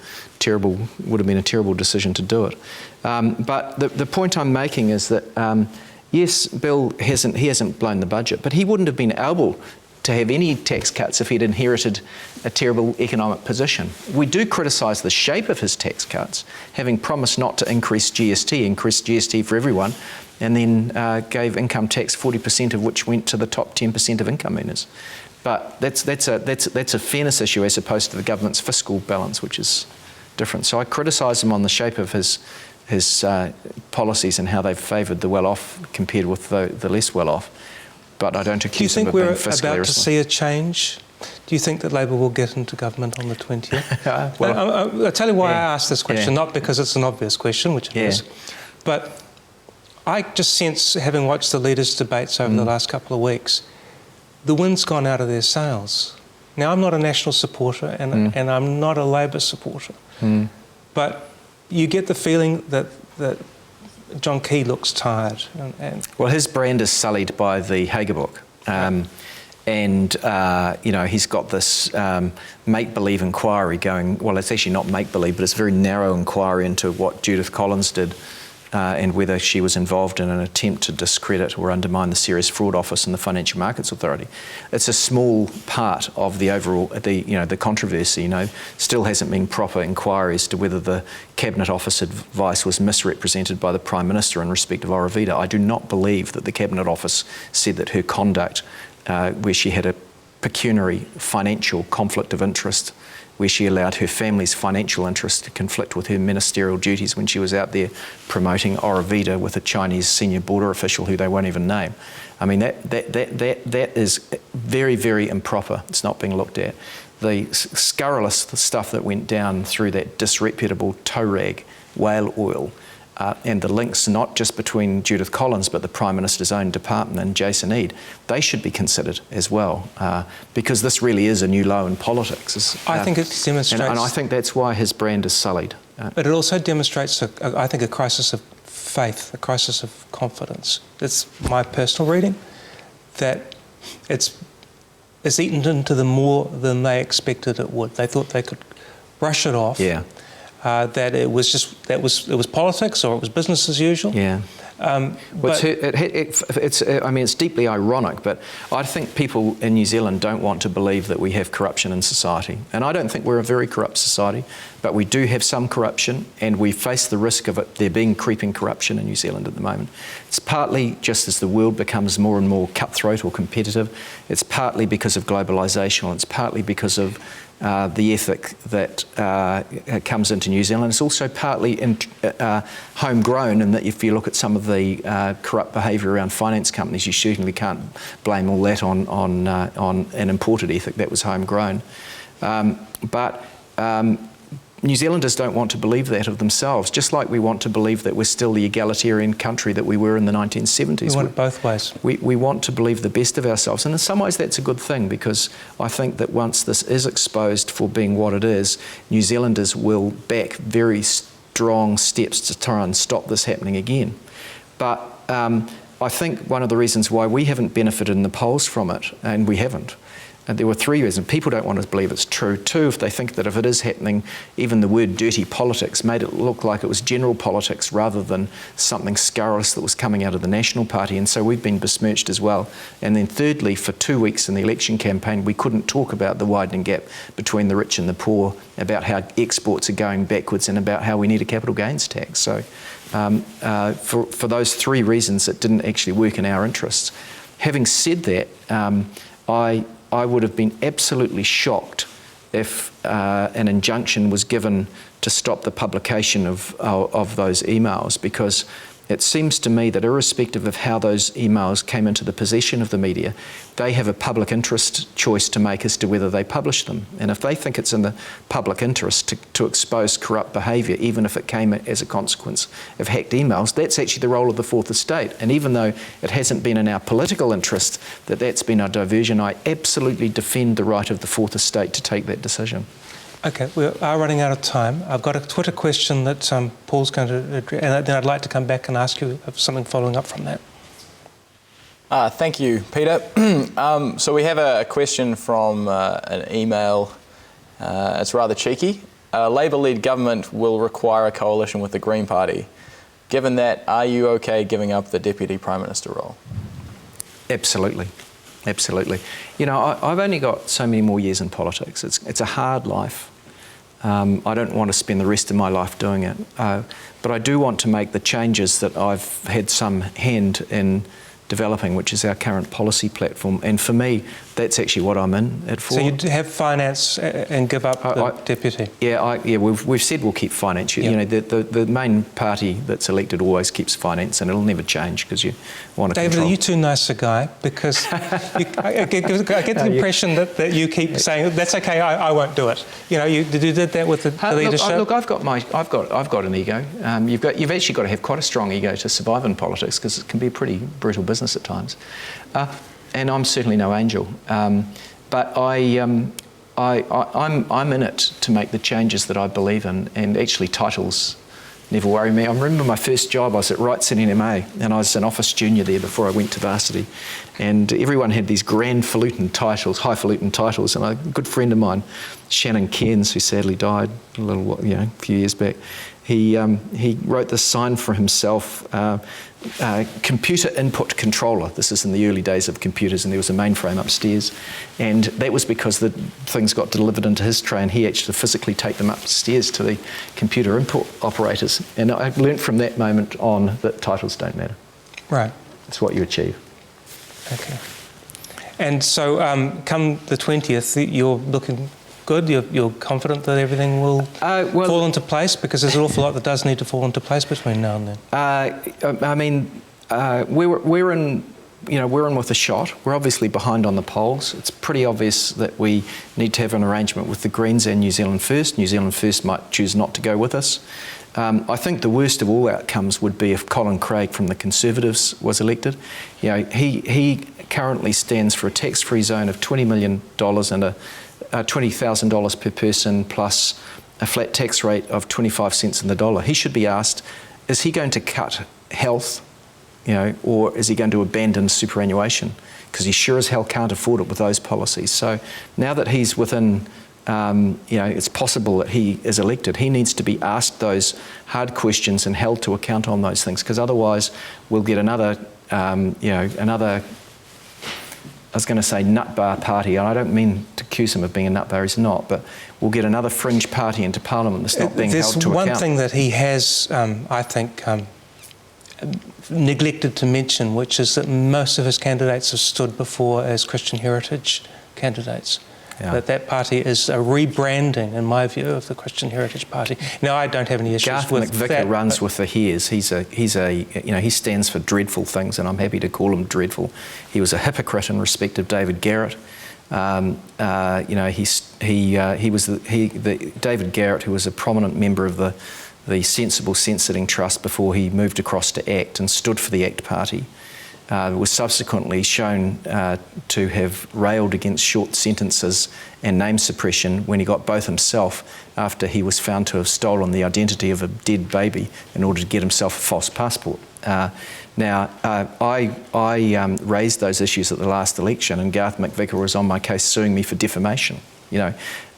would have been a terrible decision to do it. But the point I'm making is that, yes, Bill hasn't blown the budget, but he wouldn't have been able to have any tax cuts if he'd inherited a terrible economic position. We do criticise the shape of his tax cuts, having promised not to increased GST for everyone, and then gave income tax 40% of which went to the top 10% of income earners. But that's a fairness issue as opposed to the government's fiscal balance, which is different. So I criticise him on the shape of his policies and how they've favoured the well-off compared with the less well-off. But I don't accuse him of being fiscally Do you think we're about to irresponsible. see a change? Do you think that Labour will get into government on the 20th? Well, I'll tell you why yeah, I asked this question, yeah. not because it's an obvious question, which it Yeah. is, but I just sense, having watched the leaders' debates over the last couple of weeks, the wind's gone out of their sails. Now, I'm not a National supporter and I'm not a Labour supporter, but you get the feeling that John Key looks tired. Well, his brand is sullied by the Hager book. He's got this make-believe inquiry going. Well, it's actually not make-believe, but it's a very narrow inquiry into what Judith Collins did and whether she was involved in an attempt to discredit or undermine the Serious Fraud Office and the Financial Markets Authority. It's a small part of the overall, the controversy. Still hasn't been proper inquiries to whether the Cabinet Office advice was misrepresented by the Prime Minister in respect of Aurovita. I do not believe that the Cabinet Office said that her conduct, where she had a pecuniary financial conflict of interest, where she allowed her family's financial interests to conflict with her ministerial duties when she was out there promoting Aurovita with a Chinese senior border official who they won't even name. I mean, that is very, very improper. It's not being looked at. The scurrilous stuff that went down through that disreputable tow rag, whale oil, and the links not just between Judith Collins but the Prime Minister's own department and Jason Eade, they should be considered as well, because this really is a new low in politics. I think it demonstrates... And I think that's why his brand is sullied. But it also demonstrates, I think, a crisis of faith, a crisis of confidence. It's my personal reading, that it's eaten into them more than they expected it would. They thought they could brush it off. Yeah. That it was politics or it was business as usual. Yeah. It's deeply ironic, but I think people in New Zealand don't want to believe that we have corruption in society. And I don't think we're a very corrupt society, but we do have some corruption, and we face the risk of there being creeping corruption in New Zealand at the moment. It's partly just as the world becomes more and more cutthroat or competitive. It's partly because of globalisation, and it's partly because of the ethic that comes into New Zealand. It's also partly homegrown, in that if you look at some of the corrupt behaviour around finance companies, you certainly can't blame all that on an imported ethic. That was homegrown. But New Zealanders don't want to believe that of themselves, just like we want to believe that we're still the egalitarian country that we were in the 1970s. We want it both ways. We want to believe the best of ourselves, and in some ways that's a good thing, because I think that once this is exposed for being what it is, New Zealanders will back very strong steps to try and stop this happening again. But I think one of the reasons why we haven't benefited in the polls from it, and we haven't, and there were three reasons. People don't want to believe it's true. Two, if they think that if it is happening, even the word dirty politics made it look like it was general politics rather than something scurrilous that was coming out of the National Party, and so we've been besmirched as well. And then thirdly, for 2 weeks in the election campaign, we couldn't talk about the widening gap between the rich and the poor, about how exports are going backwards, and about how we need a capital gains tax. So for those three reasons, it didn't actually work in our interests. Having said that, I would have been absolutely shocked if an injunction was given to stop the publication of those emails, because it seems to me that irrespective of how those emails came into the possession of the media, they have a public interest choice to make as to whether they publish them. And if they think it's in the public interest to expose corrupt behaviour, even if it came as a consequence of hacked emails, that's actually the role of the Fourth Estate. And even though it hasn't been in our political interest that that's been our diversion, I absolutely defend the right of the Fourth Estate to take that decision. Okay, we are running out of time. I've got a Twitter question that Paul's going to address, and then I'd like to come back and ask you something following up from that. Thank you, Peter. So we have a question from an email. It's rather cheeky. A Labour-led government will require a coalition with the Green Party. Given that, are you okay giving up the Deputy Prime Minister role? Absolutely. Absolutely. You know, I've only got so many more years in politics. It's a hard life. I don't want to spend the rest of my life doing it. But I do want to make the changes that I've had some hand in developing, which is our current policy platform. And for me, that's actually what I'm in it for. So you have finance and give up the deputy? Yeah, we've said we'll keep finance. Yep. You know, the main party that's elected always keeps finance, and it'll never change because you want to David, control. are you too nice a guy? Because I get the impression that you keep saying that's okay. I won't do it. You know, you did that with the leadership. Look, I've got an ego. You've actually got to have quite a strong ego to survive in politics because it can be a pretty brutal business at times. And I'm certainly no angel, but I'm in it to make the changes that I believe in, and actually titles never worry me. I remember my first job, I was at Wrightson NMA, and I was an office junior there before I went to varsity, and everyone had these highfalutin titles, and a good friend of mine, Shannon Cairns, who sadly died a few years back, he wrote this sign for himself, computer input controller. This is in the early days of computers, and there was a mainframe upstairs, and that was because the things got delivered into his tray and he had to physically take them upstairs to the computer input operators. And I learnt from that moment on that titles don't matter. Right. It's what you achieve. Okay. And so come the 20th, you're looking good? You're confident that everything will fall into place? Because there's an awful lot that does need to fall into place between now and then. I mean, we're in with a shot. We're obviously behind on the polls. It's pretty obvious that we need to have an arrangement with the Greens and New Zealand First. New Zealand First might choose not to go with us. I think the worst of all outcomes would be if Colin Craig from the Conservatives was elected. You know, he currently stands for a tax-free zone of $20 million and a $20,000 per person plus a flat tax rate of 25 cents in the dollar. He should be asked, is he going to cut health, or is he going to abandon superannuation? Because he sure as hell can't afford it with those policies. So now that he's within, it's possible that he is elected, he needs to be asked those hard questions and held to account on those things, because otherwise we'll get another, I was going to say nut bar party, and I don't mean to accuse him of being a nut bar, he's not, but we'll get another fringe party into Parliament that's not being held to account. There's one thing that he has, I think, neglected to mention, which is that most of his candidates have stood before as Christian Heritage candidates. Yeah. That party is a rebranding, in my view, of the Christian Heritage Party. Now, I don't have any issues Garth with McVicar that. runs with the Hares. He stands for dreadful things, and I'm happy to call him dreadful. He was a hypocrite in respect of David Garrett. David Garrett, who was a prominent member of the Sensible Censoring Trust before he moved across to ACT and stood for the ACT Party. Was subsequently shown to have railed against short sentences and name suppression when he got both himself after he was found to have stolen the identity of a dead baby in order to get himself a false passport. I raised those issues at the last election, and Garth McVicar was on my case suing me for defamation.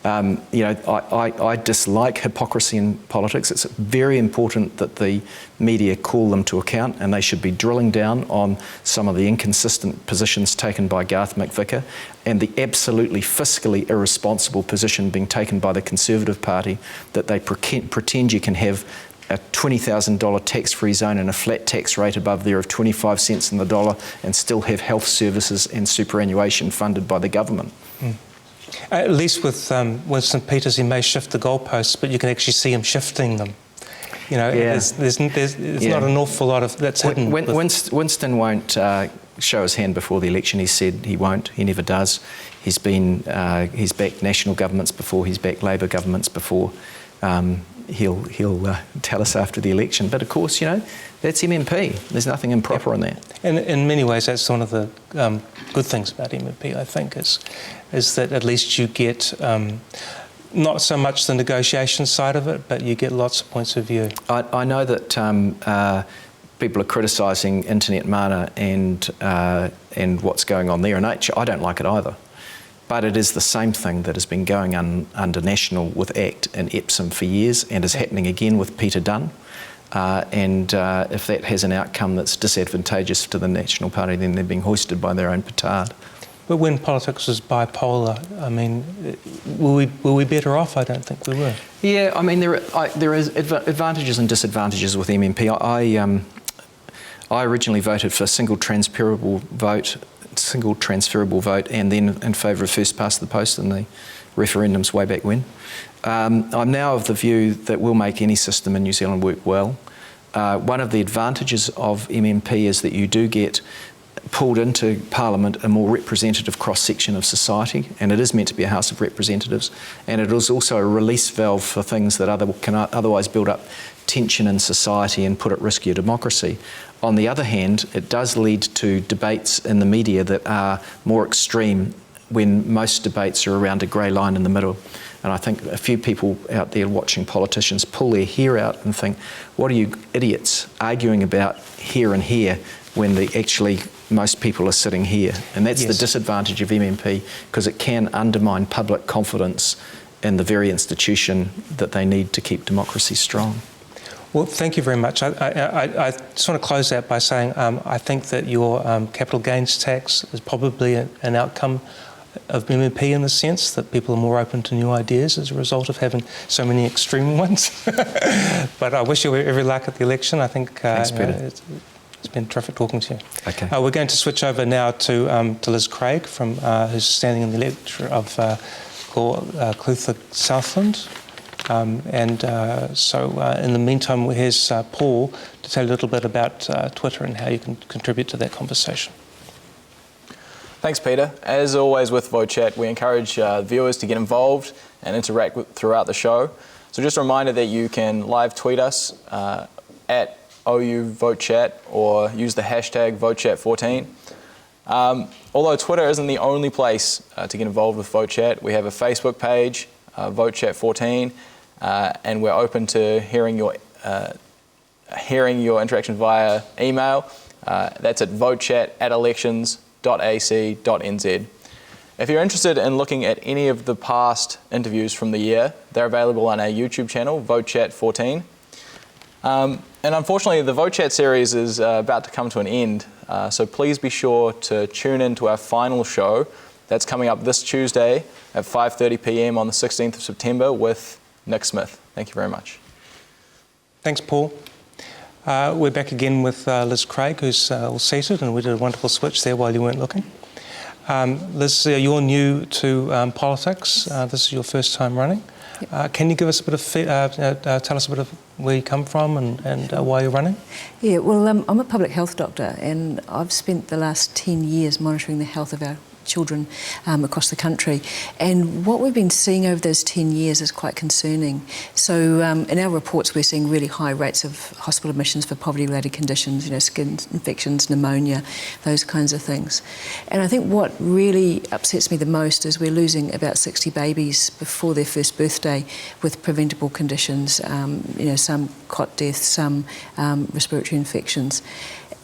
I dislike hypocrisy in politics. It's very important that the media call them to account, and they should be drilling down on some of the inconsistent positions taken by Garth McVicar and the absolutely fiscally irresponsible position being taken by the Conservative Party that they pretend you can have a $20,000 tax-free zone and a flat tax rate above there of 25 cents in the dollar and still have health services and superannuation funded by the government. Mm. At least with Winston Peters, he may shift the goalposts, but you can actually see him shifting them. You know, Yeah. there's Yeah. not an awful lot of that's hidden. Winston won't show his hand before the election. He said he won't. He never does. He's backed national governments before. He's backed Labor governments before. He'll tell us after the election. But of course, you know, that's MMP. There's nothing improper in that. And in many ways, that's one of the good things about MMP, I think, is that at least you get not so much the negotiation side of it, but you get lots of points of view. I know that people are criticising Internet Mana and what's going on there, and I don't like it either. But it is the same thing that has been going on under National with ACT and Epsom for years, and is happening again with Peter Dunn. If that has an outcome that's disadvantageous to the National Party, then they're being hoisted by their own petard. But when politics was bipolar, I mean, were we better off? I don't think we were. Yeah, I mean, there is advantages and disadvantages with MMP. I originally voted for single transferable vote, and then in favour of first past the post in the referendums way back when. I'm now of the view that we'll make any system in New Zealand work well. One of the advantages of MMP is that you do get pulled into Parliament a more representative cross-section of society, and it is meant to be a House of Representatives, and it is also a release valve for things that can otherwise build up tension in society and put at risk your democracy. On the other hand, it does lead to debates in the media that are more extreme when most debates are around a grey line in the middle. And I think a few people out there watching politicians pull their hair out and think, what are you idiots arguing about here and here when actually most people are sitting here? And that's the disadvantage of MMP, because it can undermine public confidence in the very institution that they need to keep democracy strong. Well, thank you very much. I just want to close that by saying I think that your capital gains tax is probably an outcome of MMP in the sense that people are more open to new ideas as a result of having so many extreme ones. But I wish you every luck at the election. I think Thanks, Peter. It's been terrific talking to you. Okay. We're going to switch over now to Liz Craig, who's standing in the lecture of Clutha Southland. In the meantime, here's Paul to tell you a little bit about Twitter and how you can contribute to that conversation. Thanks, Peter. As always with VoteChat, we encourage viewers to get involved and interact throughout the show. So just a reminder that you can live tweet us at OU VoteChat or use the hashtag VoteChat14. Although Twitter isn't the only place to get involved with VoteChat, we have a Facebook page, VoteChat14, and we're open to hearing your interaction via email. That's at votechat@elections.ac.nz. If you're interested in looking at any of the past interviews from the year, they're available on our YouTube channel, VoteChat14. And unfortunately, the VoteChat series is about to come to an end, so please be sure to tune in to our final show. That's coming up this Tuesday at 5:30 p.m. on the 16th of September with Nick Smith. Thank you very much. Thanks, Paul. We're back again with Liz Craig, who's all seated, and we did a wonderful switch there while you weren't looking. Liz, you're new to politics. This is your first time running. Can you give us a bit of tell us a bit of where you come from and why you're running? Yeah, well, I'm a public health doctor, and I've spent the last 10 years monitoring the health of our children across the country, and what we've been seeing over those 10 years is quite concerning. So in our reports we're seeing really high rates of hospital admissions for poverty-related conditions, skin infections, pneumonia, those kinds of things. And I think what really upsets me the most is we're losing about 60 babies before their first birthday with preventable conditions, some cot deaths, some respiratory infections.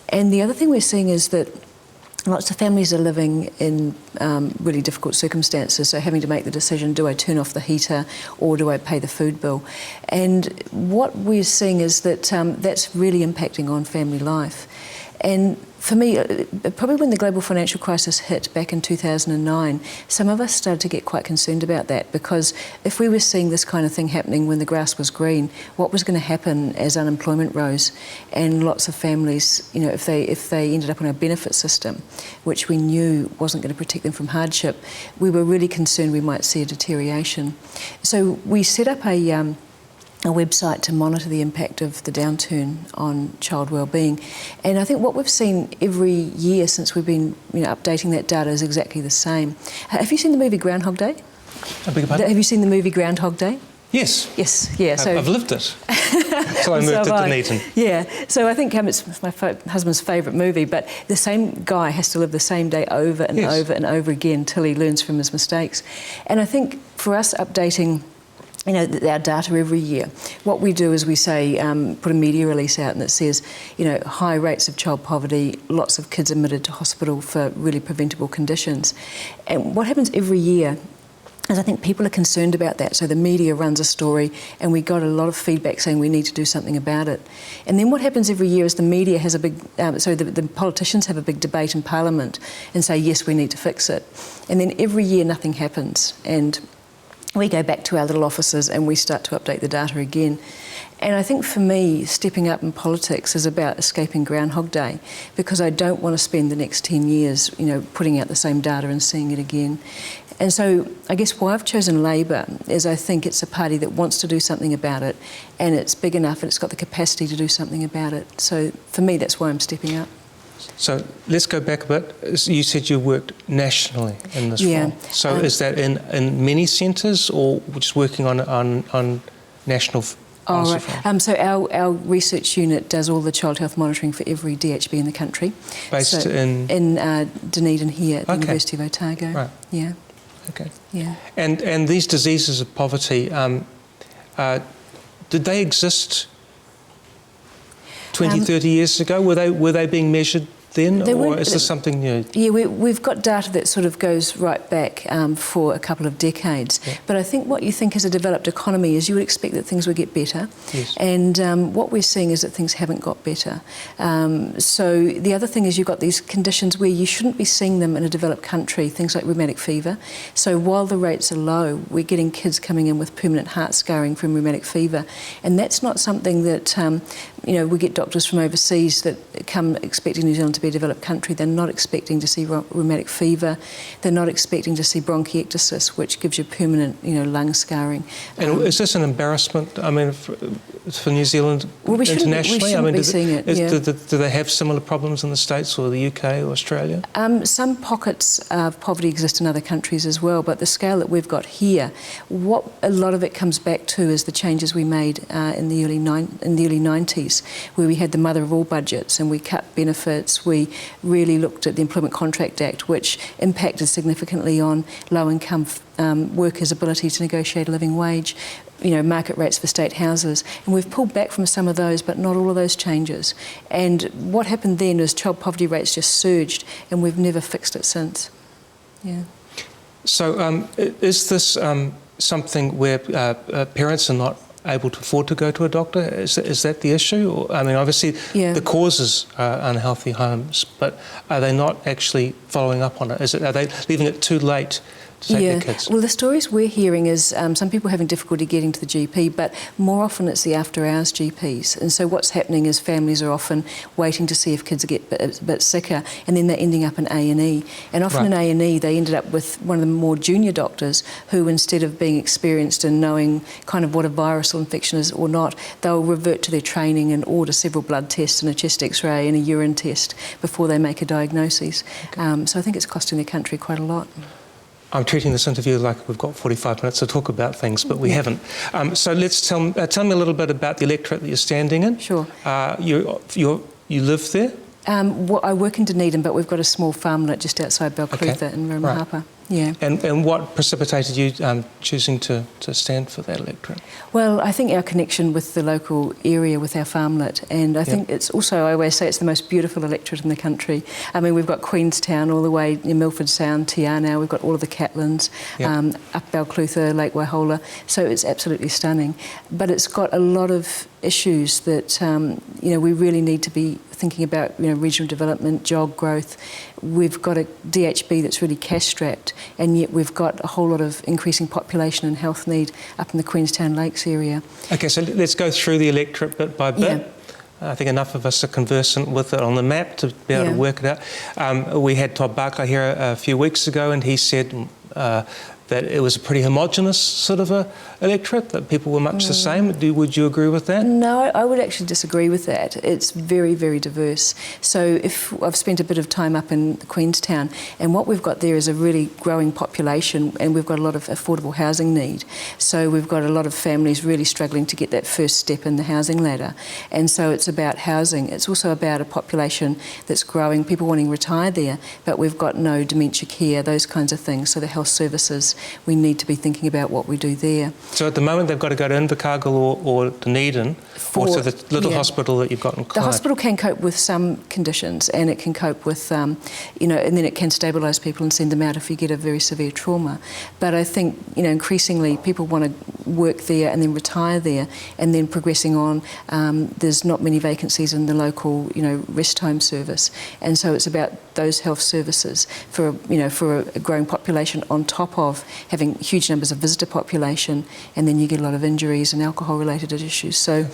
And the other thing we're seeing is that lots of families are living in really difficult circumstances, so having to make the decision, do I turn off the heater or do I pay the food bill? And what we're seeing is that that's really impacting on family life. And for me, probably when the global financial crisis hit back in 2009, some of us started to get quite concerned about that, because if we were seeing this kind of thing happening when the grass was green, what was going to happen as unemployment rose? And lots of families, if they ended up on a benefit system, which we knew wasn't going to protect them from hardship, we were really concerned we might see a deterioration. So we set up a website to monitor the impact of the downturn on child wellbeing. And I think what we've seen every year since we've been updating that data is exactly the same. Have you seen the movie Groundhog Day? I beg your pardon? Have you seen the movie Groundhog Day? Yes. Yes, yeah. So I've lived it. So I moved to Dunedin. Yeah, so I think it's my husband's favourite movie, but the same guy has to live the same day over and over and over again till he learns from his mistakes. And I think for us updating our data every year, what we do is we say, put a media release out and it says, high rates of child poverty, lots of kids admitted to hospital for really preventable conditions. And what happens every year is I think people are concerned about that. So the media runs a story and we got a lot of feedback saying we need to do something about it. And then what happens every year is the media has a big, the politicians have a big debate in Parliament and say, yes, we need to fix it. And then every year nothing happens. And we go back to our little offices and we start to update the data again. And I think for me, stepping up in politics is about escaping Groundhog Day, because I don't want to spend the next 10 years, putting out the same data and seeing it again. And so I guess why I've chosen Labor is I think it's a party that wants to do something about it, and it's big enough and it's got the capacity to do something about it. So for me, that's why I'm stepping up. So let's go back a bit. You said you worked nationally in this role. So is that in many centres or just working on national? Oh, right. So our research unit does all the child health monitoring for every DHB in the country. Based in Dunedin here at the University of Otago. Right. Yeah. Okay. Yeah. And these diseases of poverty, did they exist 20, 30 years ago? Were they being measured then, or is this something new? Yeah, we've got data that sort of goes right back for a couple of decades. Yeah. But I think what you think as a developed economy is you would expect that things would get better. Yes. And what we're seeing is that things haven't got better. So the other thing is you've got these conditions where you shouldn't be seeing them in a developed country, things like rheumatic fever. So while the rates are low, we're getting kids coming in with permanent heart scarring from rheumatic fever. And that's not something that, we get doctors from overseas that come expecting New Zealand to be a developed country. They're not expecting to see rheumatic fever. They're not expecting to see bronchiectasis, which gives you permanent, lung scarring. And is this an embarrassment? I mean, for New Zealand internationally? We shouldn't be seeing it. Do they have similar problems in the States or the UK or Australia? Some pockets of poverty exist in other countries as well, but the scale that we've got here, what a lot of it comes back to is the changes we made in the early 90s, where we had the mother of all budgets and we cut benefits. We really looked at the Employment Contract Act, which impacted significantly on low-income workers' ability to negotiate a living wage, market rates for state houses. And we've pulled back from some of those, but not all of those changes. And what happened then is child poverty rates just surged, and we've never fixed it since. Yeah. So is this something where parents are not able to afford to go to a doctor? Is that the issue? Or, I mean, obviously the causes are unhealthy homes, but are they not actually following up on it? Are they leaving it too late to take their kids? Well, the stories we're hearing is some people having difficulty getting to the GP, but more often it's the after-hours GPs. And so what's happening is families are often waiting to see if kids get a bit sicker, and then they're ending up in A&E. And often in A&E, they ended up with one of the more junior doctors who, instead of being experienced and knowing kind of what a viral infection is or not, they'll revert to their training and order several blood tests and a chest X-ray and a urine test before they make a diagnosis. Okay. So I think it's costing the country quite a lot. I'm treating this interview like we've got 45 minutes to talk about things, but we haven't. So let's tell me a little bit about the electorate that you're standing in. Sure. You live there? I work in Dunedin, but we've got a small farmlet just outside Balclutha in Rimahapa. Right. Yeah. And what precipitated you choosing to stand for that electorate? Well, I think our connection with the local area, with our farmlet, and I think it's also, I always say it's the most beautiful electorate in the country. I mean, we've got Queenstown all the way near Milford Sound, Te Anau, we've got all of the Catlins, up Balclutha, Lake Waihola, so it's absolutely stunning. But it's got a lot of issues that, we really need to be thinking about, regional development, job growth. We've got a DHB that's really cash-strapped, and yet we've got a whole lot of increasing population and health need up in the Queenstown Lakes area. Okay, so let's go through the electorate bit by bit. I think enough of us are conversant with it on the map to be able to work it out. We had Todd Barclay here a few weeks ago, and he said that it was a pretty homogenous sort of a electorate, that people were much the same. Would you agree with that? No, I would actually disagree with that. It's very, very diverse. So if I've spent a bit of time up in Queenstown, and what we've got there is a really growing population, and we've got a lot of affordable housing need. So we've got a lot of families really struggling to get that first step in the housing ladder. And so it's about housing. It's also about a population that's growing, people wanting to retire there, but we've got no dementia care, those kinds of things. So the health services, we need to be thinking about what we do there. So at the moment they've got to go to Invercargill or Dunedin, or to the little hospital that you've got in Clyde. The hospital can cope with some conditions, and it can cope with, and then it can stabilise people and send them out if you get a very severe trauma. But I think, increasingly people want to work there and then retire there, and then progressing on. There's not many vacancies in the local, rest home service, and so it's about those health services for a growing population on top of having huge numbers of visitor population, and then you get a lot of injuries and alcohol-related issues. So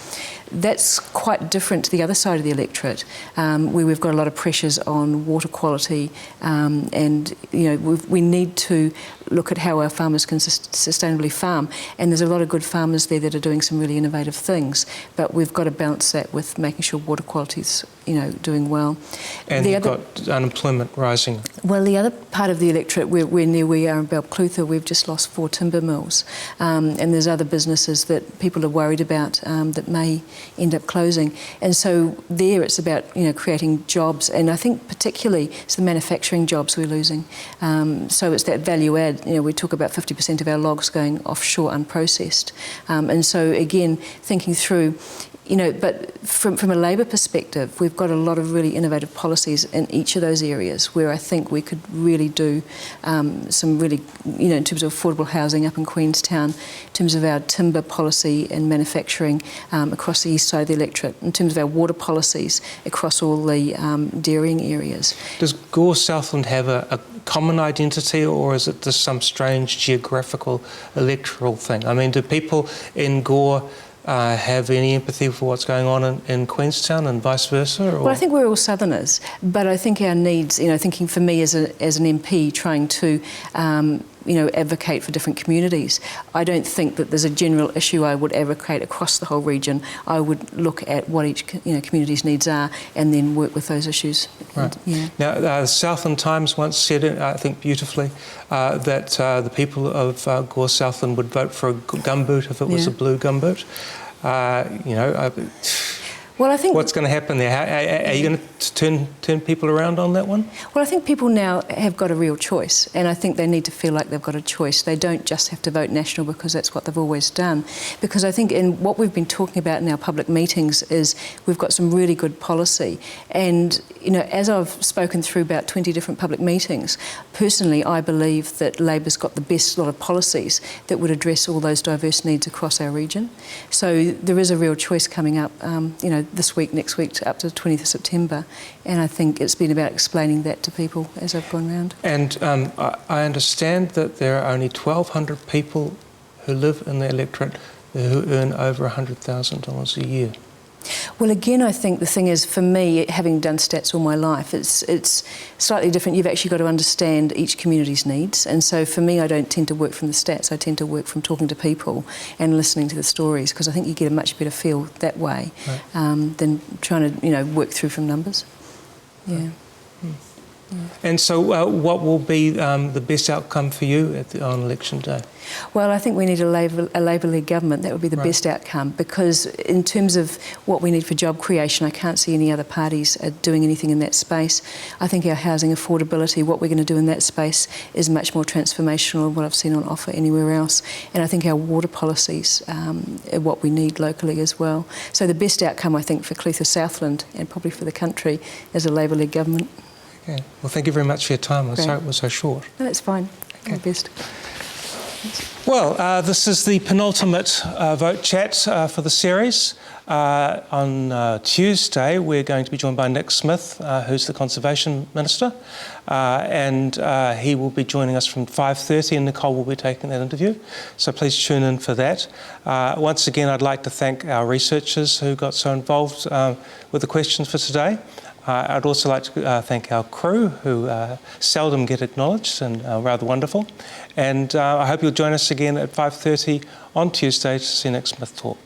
that's quite different to the other side of the electorate, where we've got a lot of pressures on water quality, and we need to look at how our farmers can sustainably farm. And there's a lot of good farmers there that are doing some really innovative things, but we've got to balance that with making sure water quality is doing well. And you've got unemployment rising. Well, the other part of the electorate, where near we are in Balclutha, we've just lost 4 timber mills, and there's other businesses that people are worried about that may end up closing. And so there it's about creating jobs, and I think particularly it's the manufacturing jobs we're losing. So it's that value add. We talk about 50% of our logs going offshore unprocessed, and so again thinking through. But from a Labour perspective, we've got a lot of really innovative policies in each of those areas where I think we could really do some really, in terms of affordable housing up in Queenstown, in terms of our timber policy and manufacturing across the east side of the electorate, in terms of our water policies across all the dairying areas. Does Gore Southland have a common identity, or is it just some strange geographical electoral thing? I mean, do people in Gore have any empathy for what's going on in Queenstown and vice versa? Or? Well, I think we're all Southerners, but I think our needs, thinking for me as an MP trying to advocate for different communities, I don't think that there's a general issue I would advocate across the whole region. I would look at what each community's needs are and then work with those issues. Right. Yeah. Now, the Southland Times once said, I think beautifully, that the people of Gore Southland would vote for a gumboot if it was a blue gumboot. Well, I think what's going to happen there? Are you going to turn people around on that one? Well, I think people now have got a real choice, and I think they need to feel like they've got a choice. They don't just have to vote National because that's what they've always done. Because I think in what we've been talking about in our public meetings is we've got some really good policy. And, as I've spoken through about 20 different public meetings, personally I believe that Labor's got the best lot of policies that would address all those diverse needs across our region. So there is a real choice coming up, this week, next week, up to the 20th of September. And I think it's been about explaining that to people as I've gone round. And I understand that there are only 1,200 people who live in the electorate who earn over $100,000 a year. Well, again, I think the thing is, for me, having done stats all my life, it's slightly different. You've actually got to understand each community's needs. And so for me, I don't tend to work from the stats. I tend to work from talking to people and listening to the stories, because I think you get a much better feel that way than trying to, work through from numbers. Yeah. Right. And so what will be the best outcome for you on election day? Well, I think we need a Labour-led government. That would be the best outcome, because in terms of what we need for job creation, I can't see any other parties doing anything in that space. I think our housing affordability, what we're going to do in that space, is much more transformational than what I've seen on offer anywhere else. And I think our water policies are what we need locally as well. So the best outcome, I think, for Clutha Southland and probably for the country is a Labour-led government. Okay. Well, thank you very much for your time. I'm sorry it was so short. No, that's fine. Okay. All the best. Well, this is the penultimate vote chat for the series. On Tuesday, we're going to be joined by Nick Smith, who's the Conservation Minister, and he will be joining us from 5:30, and Nicole will be taking that interview. So please tune in for that. Once again, I'd like to thank our researchers who got so involved with the questions for today. I'd also like to thank our crew, who seldom get acknowledged and are rather wonderful. And I hope you'll join us again at 5:30 on Tuesday to see next Myth Talk.